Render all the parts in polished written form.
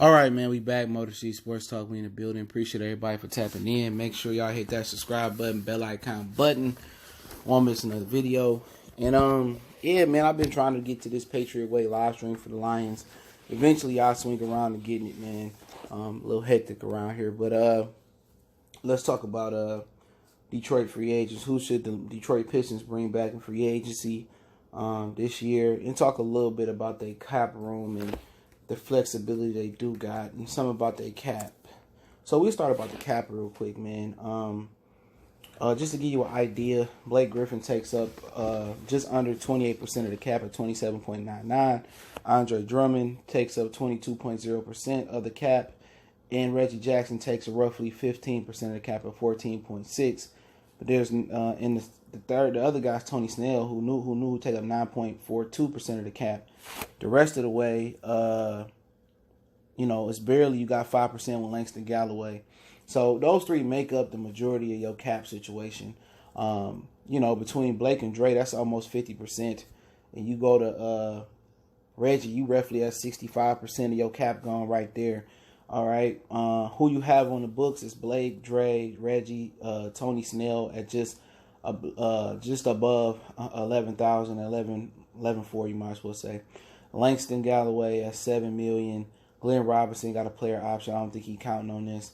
All right, man, we back. Motor City Sports Talk. We in the building. Appreciate everybody for tapping in. Make sure y'all hit that subscribe button, bell icon button. Won't miss another video. And yeah, man, I've been trying to get to this Patriot Way live stream for the Lions. Eventually, I'll swing around to getting it, man. A little hectic around here, but let's talk about Detroit free agents. Who should the Detroit Pistons bring back in free agency this year? And talk a little bit about their cap room and the flexibility they do got, and some about their cap. So we'll start about the cap real quick, man. Just to give you an idea, Blake Griffin takes up just under 28% of the cap at 27.99. Andre Drummond takes up 22.0% of the cap, and Reggie Jackson takes roughly 15% of the cap at 14.6. But there's in the other guy's Tony Snell, who take up 9.42% of the cap. The rest of the way, it's barely, you got 5% with Langston Galloway. So those three make up the majority of your cap situation. Between Blake and Dre, that's almost 50%. And you go to Reggie, you roughly have 65% of your cap gone right there. All right. Who you have on the books is Blake, Dre, Reggie, Tony Snell at just above 11,000, 11.4, you might as well say. Langston Galloway at $7 million. Glenn Robinson got a player option. I don't think he's counting on this.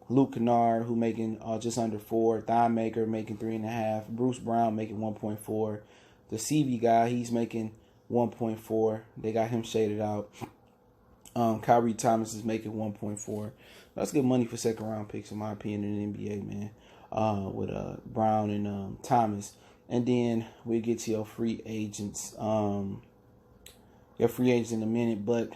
Luke Kennard, who making just under 4. Thon Maker making 3.5. Bruce Brown making 1.4. The CV guy, he's making 1.4. They got him shaded out. Kyrie Thomas is making 1.4. That's good money for second round picks, in my opinion, in the NBA, man. With Brown and Thomas. And then we'll get to your free agents. Your free agents in a minute, but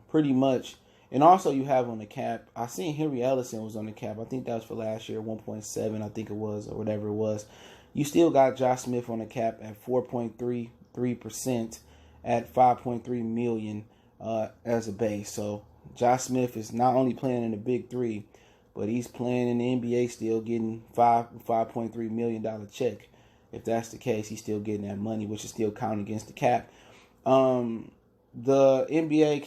pretty much. And also you have on the cap, I seen Henry Ellison was on the cap. I think that was for last year, 1.7, I think it was, or whatever it was. You still got Josh Smith on the cap at 4.33% at $5.3 million as a base. So Josh Smith is not only playing in the Big Three, but he's playing in the NBA, still getting $5.3 million check. If that's the case, he's still getting that money, which is still counting against the cap. The NBA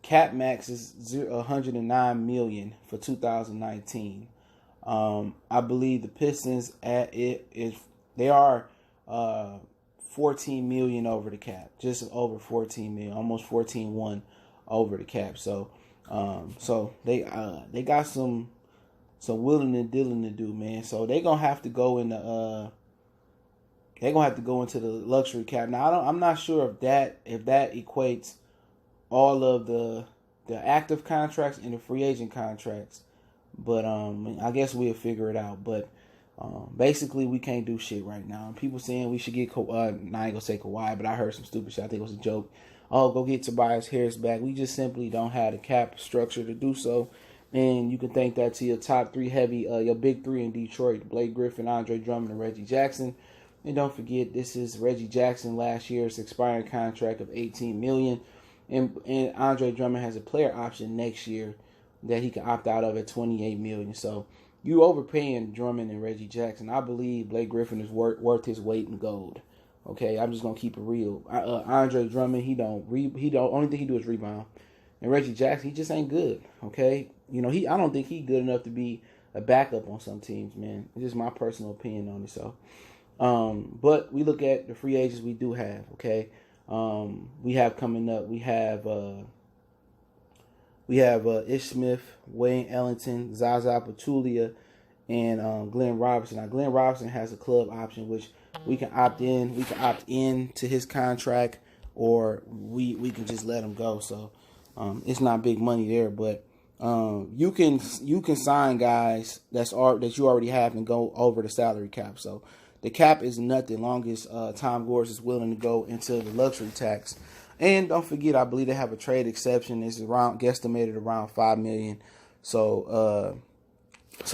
cap max is $109 million for 2019. I believe the Pistons they are $14 million over the cap, just over $14 million, almost 14.1 over the cap. So they got some willing and dealing to do, man. So they're gonna have to go in the into the luxury cap. Now I'm not sure if that equates all of the active contracts and the free agent contracts, but I guess we'll figure it out. But basically we can't do shit right now. And people saying we should get I ain't gonna say Kawhi, but I heard some stupid shit. I think it was a joke. Oh, go get Tobias Harris back. We just simply don't have the cap structure to do so. And you can thank that to your top three your big three in Detroit: Blake Griffin, Andre Drummond, and Reggie Jackson. And don't forget, this is Reggie Jackson last year's expiring contract of $18 million. And Andre Drummond has a player option next year that he can opt out of at $28 million. So you overpaying Drummond and Reggie Jackson. I believe Blake Griffin is worth his weight in gold. Okay, I'm just gonna keep it real. Andre Drummond, only thing he do is rebound. And Reggie Jackson, he just ain't good. Okay, I don't think he's good enough to be a backup on some teams, man. It's just my personal opinion on it. So. But we look at the free agents we do have, okay? We have coming up, we have Ish Smith, Wayne Ellington, Zaza Pachulia, and Glenn Robinson. Now, Glenn Robinson has a club option, which we can opt in. We can opt in to his contract, or we can just let him go. So it's not big money there, but you can sign guys that you already have and go over the salary cap. So the cap is nothing long as Tom Gores is willing to go into the luxury tax. And don't forget, I believe they have a trade exception. It's guesstimated around $5 million. So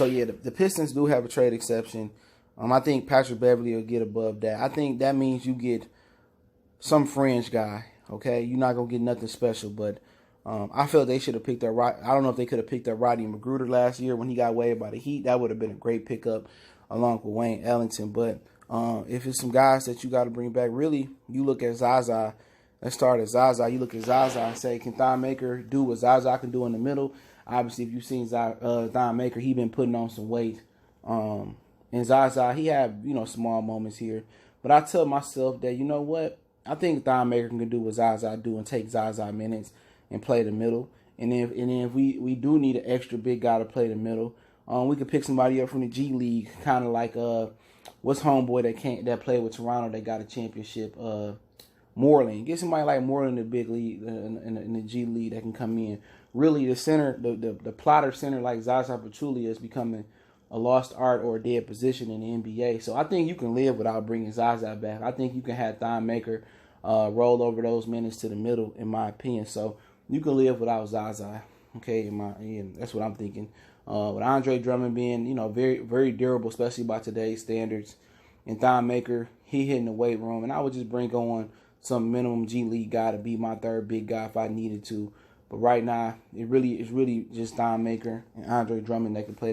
yeah, the Pistons do have a trade exception. I think Patrick Beverly will get above that. I think that means you get some fringe guy. Okay, you're not gonna get nothing special, but I felt they should have picked up. I don't know if they could have picked up Rodney Magruder last year when he got waived by the Heat. That would have been a great pickup, along with Wayne Ellington. But if it's some guys that you got to bring back, really, you look at Zaza Let's start at Zaza. You look at Zaza and say, can Thon Maker do what Zaza can do in the middle? Obviously, if you've seen Thon Maker, he been putting on some weight. And Zaza, he had, small moments here. But I tell myself that, you know what? I think Thon Maker can do what Zaza do and take Zaza minutes and play the middle. And then if we do need an extra big guy to play the middle, we could pick somebody up from the G League, kind of like what's homeboy that played with Toronto that got a championship, Moreland. Get somebody like Moreland in the big league, in the G League that can come in. Really, the center, the plotter center like Zaza Pachulia is becoming a lost art or a dead position in the NBA. So I think you can live without bringing Zaza back. I think you can have Thon Maker roll over those minutes to the middle, in my opinion. So you can live without Zaza. Okay, that's what I'm thinking. With Andre Drummond being, very, very durable, especially by today's standards, and Thon Maker, he hitting the weight room, and I would just bring on some minimum G League guy to be my third big guy if I needed to. But right now, it's really just Thon Maker and Andre Drummond that can play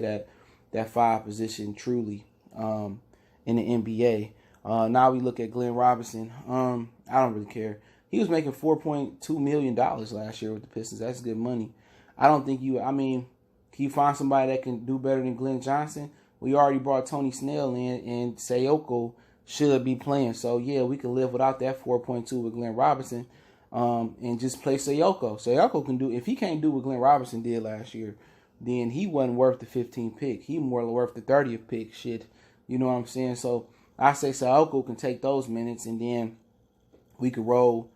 that 5 position truly in the NBA. Now we look at Glenn Robinson. I don't really care. He was making $4.2 million last year with the Pistons. That's good money. I don't think can you find somebody that can do better than Glenn Johnson? We already brought Tony Snell in, and Sayoko should be playing. So, yeah, we can live without that 4.2 with Glenn Robinson and just play Sayoko. Sayoko can do, if he can't do what Glenn Robinson did last year, then he wasn't worth the 15th pick. He more worth the 30th pick. Shit. You know what I'm saying? So, I say Sayoko can take those minutes, and then we could roll.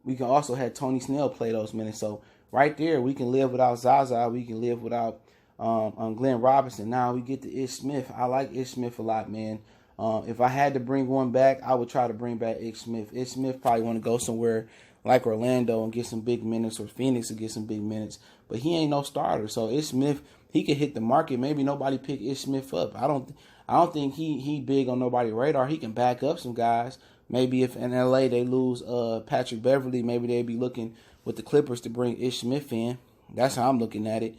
We can also have Tony Snell play those minutes. So, right there, we can live without Zaza. We can live without Glenn Robinson. Now we get to Ish Smith. I like Ish Smith a lot, man. If I had to bring one back, I would try to bring back Ish Smith. Ish Smith probably want to go somewhere like Orlando and get some big minutes, or Phoenix and get some big minutes. But he ain't no starter. So Ish Smith, he could hit the market. Maybe nobody pick Ish Smith up. I don't think he big on nobody's radar. He can back up some guys. Maybe if in LA they lose Patrick Beverly, maybe they'd be looking with the Clippers to bring Ish Smith in. That's how I'm looking at it.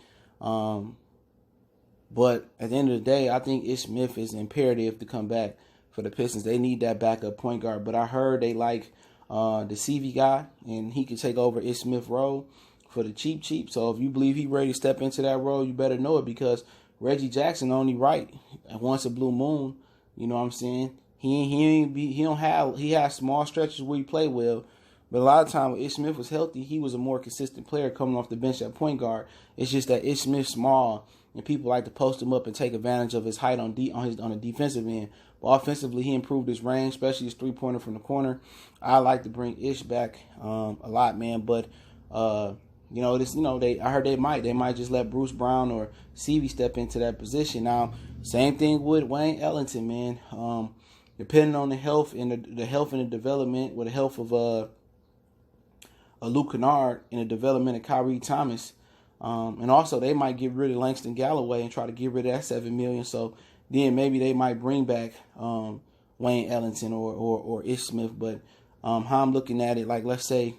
But at the end of the day, I think Ish Smith is imperative to come back for the Pistons. They need that backup point guard. But I heard they like the CV guy, and he can take over Ish Smith's role for the cheap. So if you believe he's ready to step into that role, you better know it, because Reggie Jackson only right once a blue moon. You know what I'm saying? He has small stretches where he play well. But a lot of times when Ish Smith was healthy, he was a more consistent player coming off the bench at point guard. It's just that Ish Smith's small, and people like to post him up and take advantage of his height on the defensive end. But offensively, he improved his range, especially his three-pointer from the corner. I like to bring Ish back a lot, man. But I heard they might just let Bruce Brown or CV step into that position. Now, same thing with Wayne Ellington, man. Depending on the health and the development, with the health of Luke Kennard and the development of Kyrie Thomas. And also they might get rid of Langston Galloway and try to get rid of that $7 million. So then maybe they might bring back Wayne Ellington or Ish Smith. But how I'm looking at it, like, let's say,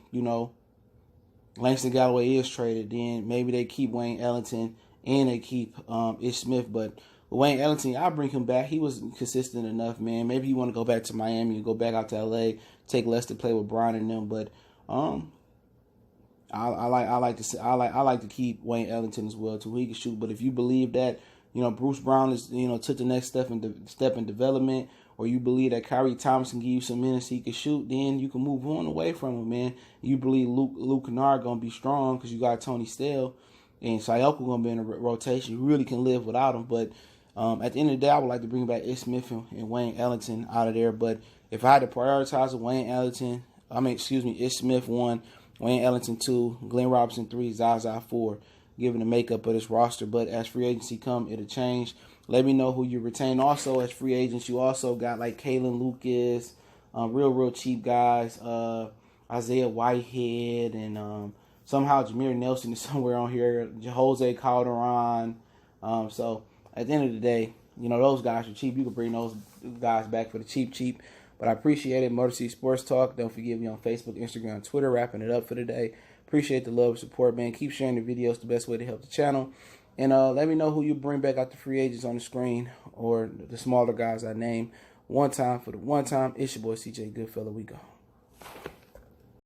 Langston Galloway is traded, then maybe they keep Wayne Ellington and they keep Ish Smith. But Wayne Ellington, I'll bring him back. He was consistent enough, man. Maybe you want to go back to Miami and go back out to LA, take less to play with Brian and them. But I like to keep Wayne Ellington as well too. He can shoot. But if you believe that Bruce Brown is took the next step in development, or you believe that Kyrie Thomas can give you some minutes he can shoot, then you can move on away from him, man. You believe Luke Kennard gonna be strong because you got Tony Snell and Sayoko gonna be in a rotation. You really can live without him. But at the end of the day, I would like to bring back Ish Smith and Wayne Ellington out of there. But if I had to prioritize Ish Smith 1, Wayne Ellington 2, Glenn Robinson 3, Zaza 4, given the makeup of this roster. But as free agency come, it'll change. Let me know who you retain. Also, as free agents, you also got like Kalen Lucas, real cheap guys, Isaiah Whitehead, and somehow Jameer Nelson is somewhere on here, Jose Calderon. So at the end of the day, those guys are cheap. You can bring those guys back for the cheap. But I appreciate it. Motor City Sports Talk. Don't forget me on Facebook, Instagram, Twitter. Wrapping it up for today. Appreciate the love and support, man. Keep sharing the videos. The best way to help the channel. And let me know who you bring back out the free agents on the screen, or the smaller guys I name. One time. It's your boy CJ Goodfella. We go.